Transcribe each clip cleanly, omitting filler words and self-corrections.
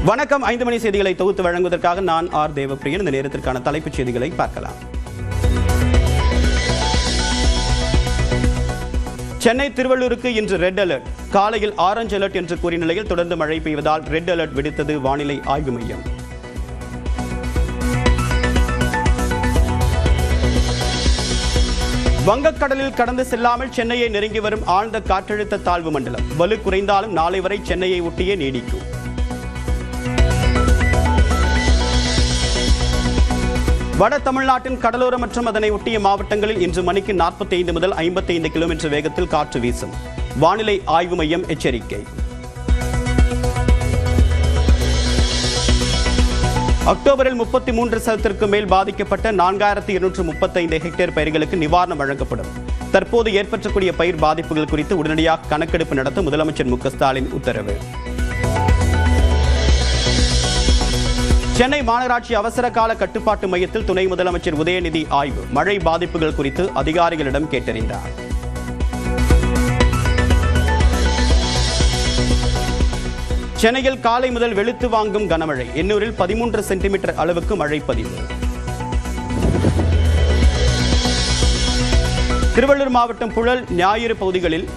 வணக்கம். 5 மணி செய்திகளை தொகுத்து வழங்குவதற்காக நான் ஆர் தேவப்பிரியன். இந்த நேரத்திற்கான தலைப்புச் செய்திகளை பார்க்கலாம். சென்னை திருவள்ளூருக்கு இன்று ரெட் அலர்ட். காலையில் ஆரஞ்சு அலர்ட் என்று கூறிய நிலையில் தொடர்ந்து மழை பெய்வதால் ரெட் அலர்ட் விடுத்தது வானிலை ஆய்வு மையம். வங்கக்கடலில் கடந்து செல்லாமல் சென்னையை நெருங்கி வரும் ஆழ்ந்த காற்றழுத்த தாழ்வு மண்டலம் வலு குறைந்தாலும் நாளை வரை சென்னையை ஒட்டியே நீடிக்கும். வட தமிழ்நாட்டின் கடலோர மற்றும் அதனை ஒட்டிய மாவட்டங்களில் இன்று மணிக்கு 45 முதல் 55 கிலோமீட்டர் வேகத்தில் காற்று வீசும். வானிலை ஆய்வு மையம் எச்சரிக்கை. அக்டோபரில் 33% மேல் பாதிக்கப்பட்ட 4235 ஹெக்டேர் பயிர்களுக்கு நிவாரணம் வழங்கப்படும். தற்போது ஏற்பற்றக்கூடிய பயிர் பாதிப்புகள் குறித்து உடனடியாக கணக்கெடுப்பு நடத்த முதலமைச்சர் மு க ஸ்டாலின் உத்தரவு. சென்னை மாநகராட்சி அவசர கால கட்டுப்பாட்டு மையத்தில் துணை முதலமைச்சர் உதயநிதி ஆய்வு. மழை பாதிப்புகள் குறித்து அதிகாரிகளிடம் கேட்டறிந்தார். சென்னையில் காலை முதல் வெளுத்து வாங்கும் கனமழை. எண்ணூரில் 13 சென்டிமீட்டர் அளவுக்கு மழை பதிவு. திருவள்ளூர் மாவட்டம் புழல் ஞாயிறு பகுதிகளில்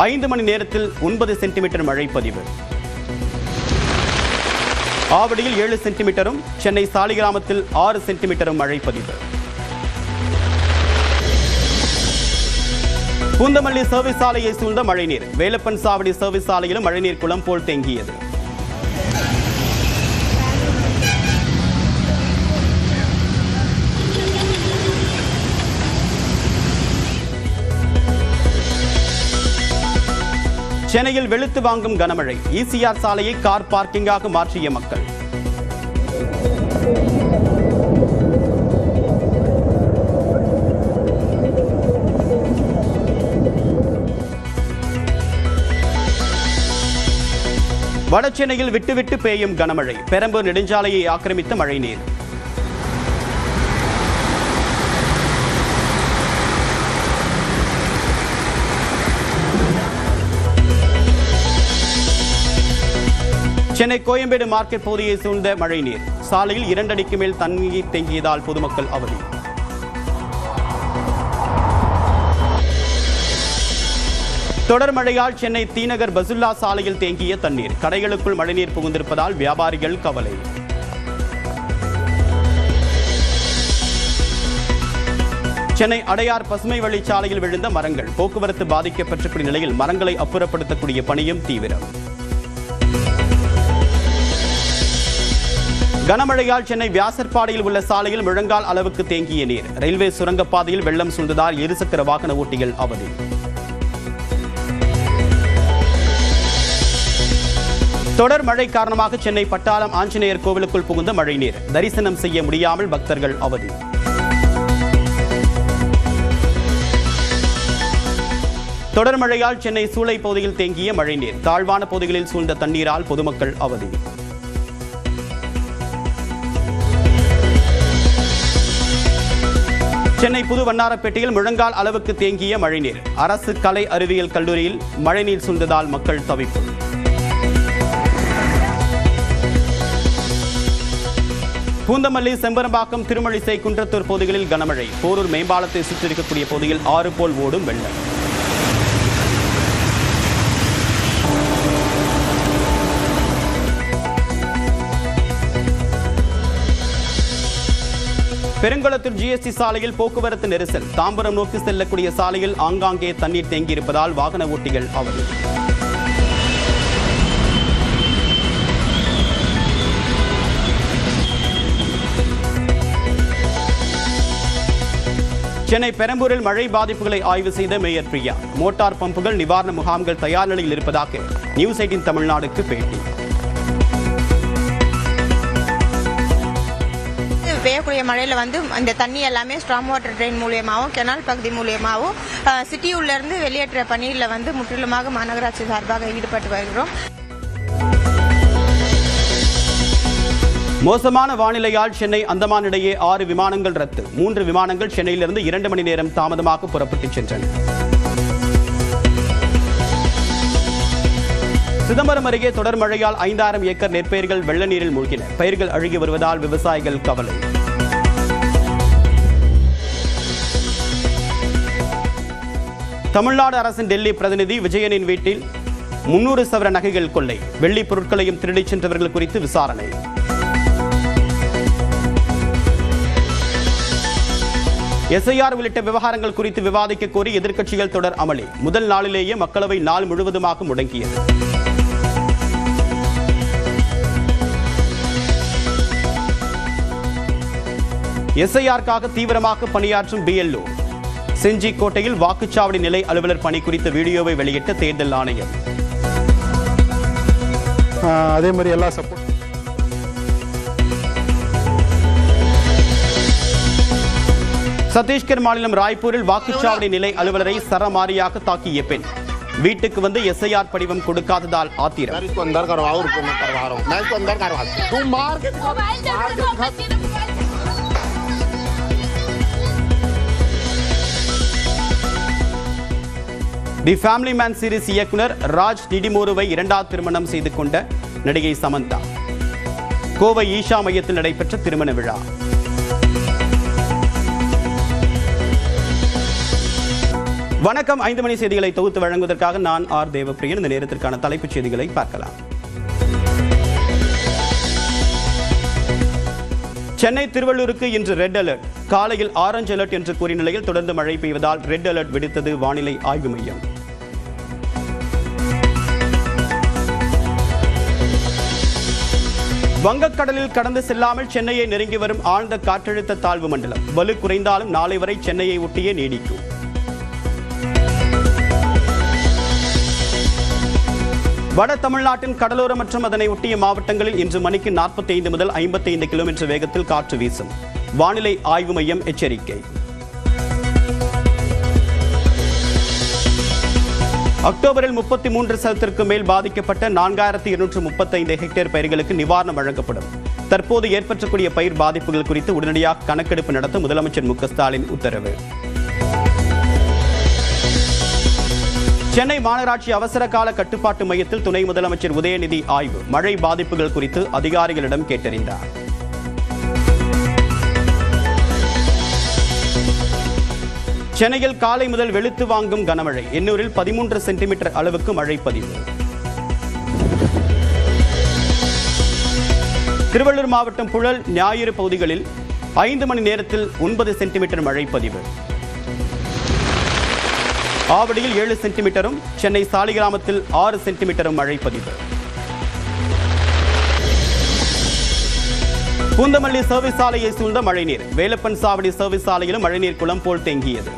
5 மணி நேரத்தில் 9 சென்டிமீட்டர் மழை பதிவு. ஆவடியில் 7 சென்டிமீட்டரும் சென்னை சாலிகிராமத்தில் 6 சென்டிமீட்டரும் மழை பதிவு. பூந்தமல்லி சர்வீஸ் சாலையை சூழ்ந்த மழைநீர். வேலப்பன் சாவடி சர்வீஸ் சாலையிலும் மழைநீர் குளம் போல் தேங்கியது. சென்னையில் வெளுத்து வாங்கும் கனமழை. ஈசிஆர் சாலையை கார் பார்க்கிங்காக மாற்றிய மக்கள். வட சென்னையில் விட்டுவிட்டு பெய்யும் கனமழை. பெரம்பூர் நெடுஞ்சாலையை ஆக்கிரமித்த மழைநீர். சென்னை கோயம்பேடு மார்க்கெட் பகுதியை சூழ்ந்த மழைநீர். சாலையில் 2 அடிக்கு மேல் தண்ணீர் தேங்கியதால் பொதுமக்கள் அவதி. தொடர் மழையால் சென்னை தீநகர் பசுல்லா சாலையில் தேங்கிய தண்ணீர். கடைகளுக்குள் மழைநீர் புகுந்திருப்பதால் வியாபாரிகள் கவலை. சென்னை அடையார் பசுமை வழிச்சாலையில் விழுந்த மரங்கள். போக்குவரத்து பாதிக்கப்பட்டிருக்கும் நிலையில் மரங்களை அப்புறப்படுத்தக்கூடிய பணியும் தீவிரம். கனமழையால் சென்னை வியாசர்பாடியில் உள்ள சாலையில் முழங்கால் அளவுக்கு தேங்கிய நீர். ரயில்வே சுரங்கப்பாதையில் வெள்ளம் சூழ்ந்ததால் இருசக்கர வாகன ஓட்டிகள் அவதி. தொடர் மழை காரணமாக சென்னை பட்டாளம் ஆஞ்சநேயர் கோவிலுக்குள் புகுந்த மழைநீர். தரிசனம் செய்ய முடியாமல் பக்தர்கள் அவதி. தொடர் மழையால் சென்னை சூளை பகுதியில் தேங்கிய மழைநீர். தாழ்வான பகுதிகளில் சூழ்ந்த தண்ணீரால் பொதுமக்கள் அவதி. சென்னை புது வண்ணாரப்பேட்டையில் முழங்கால் அளவுக்கு தேங்கிய மழைநீர். அரசு கலை அறிவியல் கல்லூரியில் மழைநீர் சூழ்ந்ததால் மக்கள் தவிப்பு. பூந்தமல்லி செம்பரம்பாக்கம் திருமழிசை குன்றத்தூர் பகுதிகளில் கனமழை. போரூர் மேம்பாலத்தை சுற்றிருக்கக்கூடிய பகுதியில் 6 போல் ஓடும் வெள்ளம். பெருங்குளத்தூர் ஜிஎஸ்டி சாலையில் போக்குவரத்து நெரிசல். தாம்பரம் நோக்கி செல்லக்கூடிய சாலையில் ஆங்காங்கே தண்ணீர் தேங்கியிருப்பதால் வாகன ஓட்டிகள் அவதி. சென்னை பெரம்பூரில் மழை பாதிப்புகளை ஆய்வு செய்த மேயர் பிரியா. மோட்டார் பம்புகள் நிவாரண முகாம்கள் தயார் நிலையில் இருப்பதாக நியூஸ் 18 தமிழ்நாடுக்கு பேட்டி. பெய்யக்கூடிய மழையில் இந்த தண்ணி எல்லாமே ஸ்ட்ராங் வாட்டர் ட்ரெயின் மூலியமாகவும் கெனால் பகுதி மூலியமாகவும் சிட்டி உள்ளிருந்து வெளியேற்ற பணியில் முற்றிலுமாக மாநகராட்சி சார்பாக ஈடுபட்டு வருகிறோம். மோசமான வானிலையால் சென்னை அந்தமான் இடையே 6 விமானங்கள் ரத்து. 3 விமானங்கள் சென்னையிலிருந்து 2 மணி நேரம் தாமதமாக புறப்பட்டுச் சென்றன. சிதம்பரம் அருகே தொடர் மழையால் 5000 ஏக்கர் நெற்பயிர்கள் வெள்ள நீரில் மூழ்கின. பயிர்கள் அழுகி வருவதால் விவசாயிகள் கவலை. தமிழ்நாடு அரசின் டெல்லி பிரதிநிதி விஜயனின் வீட்டில் 300 சவர நகைகள் கொள்ளை. வெள்ளி பொருட்களையும் திருடிச் சென்றவர்கள் குறித்து விசாரணை. எஸ்ஐஆர் உள்ளிட்ட விவகாரங்கள் குறித்து விவாதிக்க கோரி எதிர்க்கட்சிகள் தொடர் அமளி. முதல் நாளிலேயே மக்களவை நாள் முழுவதுமாக முடங்கியது. எஸ்ஐஆருக்காக தீவிரமாக பணியாற்றும் BLO. செஞ்சி கோட்டையில் வாக்குச்சாவடி நிலை அலுவலர் பணி குறித்த வீடியோவை வெளியிட்ட தேர்தல் ஆணையம். அதே மாதிரி எல்லா சப்போர்ட். சத்தீஸ்கர் மாநிலம் ராய்ப்பூரில் வாக்குச்சாவடி நிலை அலுவலரை சரமாரியாக தாக்கிய பெண். வீட்டுக்கு வந்து எஸ்ஐஆர் படிவம் கொடுக்காததால் ஆத்திரம். தி ஃபேமிலி மேன் சீரிஸ் இயக்குனர் ராஜ் நிடிமோருவை இரண்டாவது திருமணம் செய்து கொண்ட நடிகை சமந்தா. கோவை ஈஷா மையத்தில் நடைபெற்ற திருமண விழா. வணக்கம். 5 மணி செய்திகளை தொகுத்து வழங்குவதற்காக நான் ஆர் தேவப்பிரியன். இந்த நேரத்திற்கான தலைப்புச் செய்திகளை பார்க்கலாம். சென்னை திருவள்ளூருக்கு இன்று ரெட் அலர்ட். காலையில் ஆரஞ்ச் அலர்ட் என்று கூறிய நிலையில் தொடர்ந்து மழை பெய்வதால் ரெட் அலர்ட் விடுத்தது வானிலை ஆய்வு மையம். வங்கக்கடலில் கடந்து செல்லாமல் சென்னையை நெருங்கி வரும் ஆழ்ந்த காற்றழுத்த தாழ்வு மண்டலம் வலு குறைந்தாலும் நாளை வரை சென்னையை ஒட்டியே நீடிக்கும். வட தமிழ்நாட்டின் கடலோர மற்றும் அதனை ஒட்டிய மாவட்டங்களில் இன்று மணிக்கு 45 முதல் 55 கிலோமீட்டர் வேகத்தில் காற்று வீசும். வானிலை ஆய்வு மையம் எச்சரிக்கை. அக்டோபரில் 33% மேல் பாதிக்கப்பட்ட 4235 ஹெக்டேர் பயிர்களுக்கு நிவாரணம் வழங்கப்படும். தற்போது ஏற்பற்றக்கூடிய பயிர் பாதிப்புகள் குறித்து உடனடியாக கணக்கெடுப்பு நடத்த முதலமைச்சர் மு க ஸ்டாலின் உத்தரவு. சென்னை மாநகராட்சி அவசர கால கட்டுப்பாட்டு மையத்தில் துணை முதலமைச்சர் உதயநிதி ஆய்வு. மழை பாதிப்புகள் குறித்து அதிகாரிகளிடம் கேட்டறிந்தார். சென்னையில் காலை முதல் வெளுத்து வாங்கும் கனமழை. எண்ணூரில் 13 சென்டிமீட்டர் அளவுக்கு மழை பதிவு. திருவள்ளூர் மாவட்டம் புழல் ஞாயிறு பகுதிகளில் 5 மணி நேரத்தில் 9 சென்டிமீட்டர் மழை பதிவு. ஆவடியில் 7 சென்டிமீட்டரும் சென்னை சாலிகிராமத்தில் 6 சென்டிமீட்டரும் மழை பதிவு. பூந்தமல்லி சர்வீஸ் சாலையை சூழ்ந்த மழைநீர். வேலப்பன் சாவடி சர்வீஸ் சாலையிலும் மழைநீர் குளம் போல் தேங்கியது.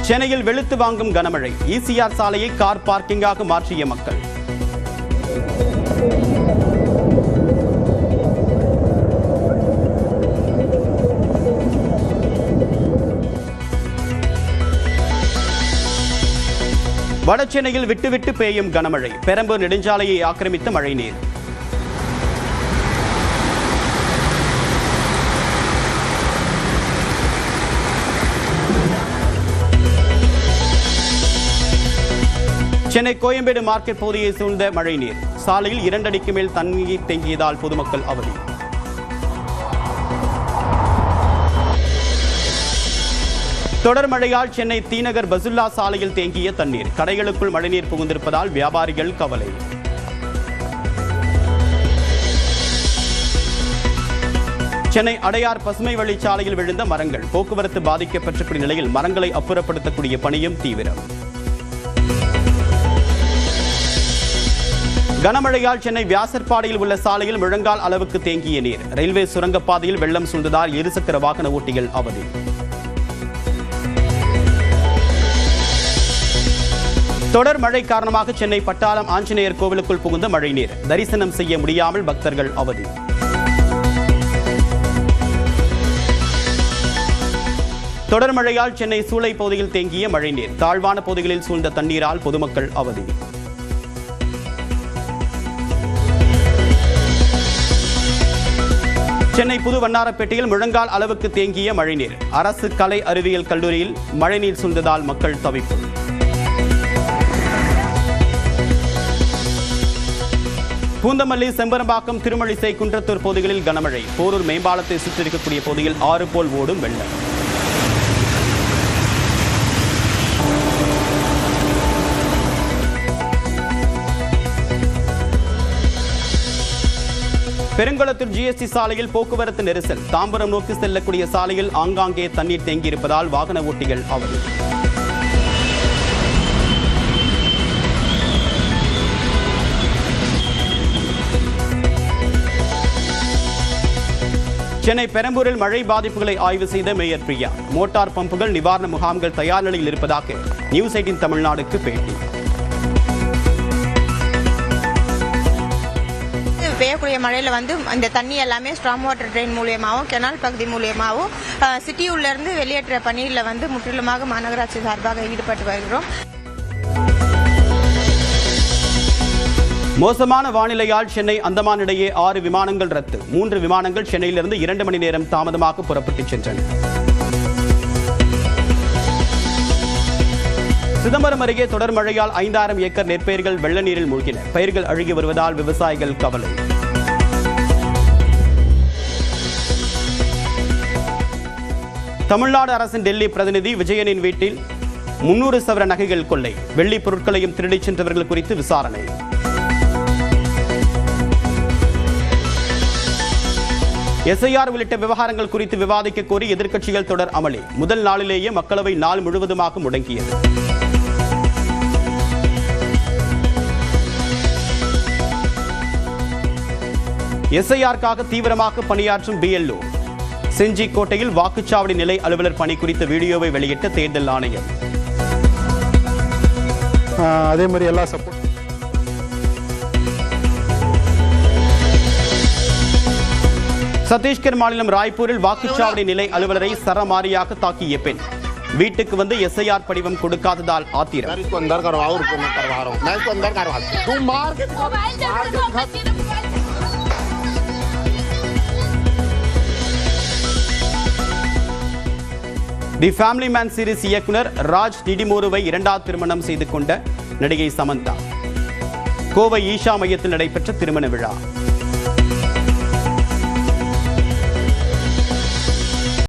சென்னையில் வெளுத்து வாங்கும் கனமழை. ECR சாலையை கார் பார்க்கிங்காக மாற்றிய மக்கள். வட சென்னையில் விட்டுவிட்டு பெய்யும் கனமழை. பெரம்பூர் நெடுஞ்சாலையை ஆக்கிரமித்த மழைநீர். சென்னை கோயம்பேடு மார்க்கெட் பகுதியை சூழ்ந்த மழைநீர். சாலையில் 2 அடிக்கு மேல் தண்ணீர் தேங்கியதால் பொதுமக்கள் அவதி. தொடர் மழையால் சென்னை தீநகர் பசுல்லா சாலையில் தேங்கிய தண்ணீர். கடைகளுக்குள் மழைநீர் புகுந்திருப்பதால் வியாபாரிகள் கவலை. சென்னை அடையார் பசுமை வழிச்சாலையில் விழுந்த மரங்கள். போக்குவரத்து பாதிக்கப்பட்டிருக்கும் நிலையில் மரங்களை அப்புறப்படுத்தக்கூடிய பணியும் தீவிரம். கனமழையால் சென்னை வியாசர்பாடியில் உள்ள சாலையில் முழங்கால் அளவுக்கு தேங்கிய நீர். ரயில்வே சுரங்கப்பாதையில் வெள்ளம் சூழ்ந்ததால் இருசக்கர வாகன ஓட்டிகள் அவதி. தொடர் மழை காரணமாக சென்னை பட்டாளம் ஆஞ்சநேயர் கோவிலுக்குள் புகுந்த மழைநீர். தரிசனம் செய்ய முடியாமல் பக்தர்கள் அவதி. தொடர் மழையால் சென்னை சூளை பகுதியில் தேங்கிய மழைநீர். தாழ்வான பகுதிகளில் சூழ்ந்த தண்ணீரால் பொதுமக்கள் அவதி. சென்னை புது வண்ணாரப்பேட்டையில் முழங்கால் அளவுக்கு தேங்கிய மழைநீர். அரசு கலை அறிவியல் கல்லூரியில் மழைநீர் சூழ்ந்ததால் மக்கள் தவிப்பு. பூந்தமல்லி, செம்பரம்பாக்கம், திருமழிசை, குன்றத்தூர் பகுதிகளில் கனமழை. போரூர் மேம்பாலத்தை சுற்றிருக்கக்கூடிய பகுதியில் ஆறு போல் ஓடும் வெள்ளம். பெருங்குளத்தூர் GST சாலையில் போக்குவரத்து நெரிசல். தாம்பரம் நோக்கி செல்லக்கூடிய சாலையில் ஆங்காங்கே தண்ணீர் தேங்கியிருப்பதால் வாகன ஓட்டிகள் அவதி. சென்னை பெரம்பூரில் மழை பாதிப்புகளை ஆய்வு செய்த மேயர் பிரியா. மோட்டார் பம்புகள், நிவாரண முகாம்கள் தயார் நிலையில் இருப்பதாக நியூஸ் 18 தமிழ்நாடுக்கு பேட்டி. பெய்யக்கூடிய மழையில் வந்து இந்த தண்ணி எல்லாமே ஸ்ட்ராங் வாட்டர் ட்ரெயின் மூலியமாகவும் கெனால் பகுதி மூலியமாகவும் சிட்டி உள்ளேருந்து வெளியேற்ற பணியில் வந்து முற்றிலுமாக மாநகராட்சி சார்பாக ஈடுபட்டு வருகிறோம். மோசமான வானிலையால் சென்னை அந்தமான் இடையே 6 விமானங்கள் ரத்து. 3 விமானங்கள் சென்னையிலிருந்து 2 மணி நேரம் தாமதமாக புறப்பட்டுச் சென்றன. சிதம்பரம் அருகே தொடர் மழையால் 5000 ஏக்கர் நெற்பயிர்கள் வெள்ள நீரில் மூழ்கின. பயிர்கள் அழுகி வருவதால் விவசாயிகள் கவலை. தமிழ்நாடு அரசின் டெல்லி பிரதிநிதி விஜயனின் வீட்டில் 300 சவர நகைகள் கொள்ளை. வெள்ளி பொருட்களையும் திருடிச் சென்றவர்கள் குறித்து விசாரணை. SIR உள்ளிட்ட விவகாரங்கள் குறித்து விவாதிக்க கோரி எதிர்க்கட்சிகள் தொடர் அமளி. முதல் நாளிலேயே மக்களவை நாள் முழுவதுமாக முடங்கியது. SIRக்காக தீவிரமாக பணியாற்றும் BLO. செஞ்சி கோட்டையில் வாக்குச்சாவடி நிலை அலுவலர் பணி குறித்த வீடியோவை வெளியிட்ட தேர்தல் ஆணையம். அதே மாதிரி எல்லா சப்போர்ட். சத்தீஸ்கர் மாநிலம் ராய்ப்பூரில் வாக்குச்சாவடி நிலை அலுவலரை சரமாரியாக தாக்கிய பெண். வீட்டுக்கு வந்து SIR படிவம் கொடுக்காததால் ஆத்திரம். தி ஃபேமிலி மேன் சீரிஸ் இயக்குனர் ராஜ் டிடிமோருவை 2வது திருமணம் செய்து கொண்ட நடிகை சமந்தா. கோவை ஈஷா மையத்தில் நடைபெற்ற திருமண விழா.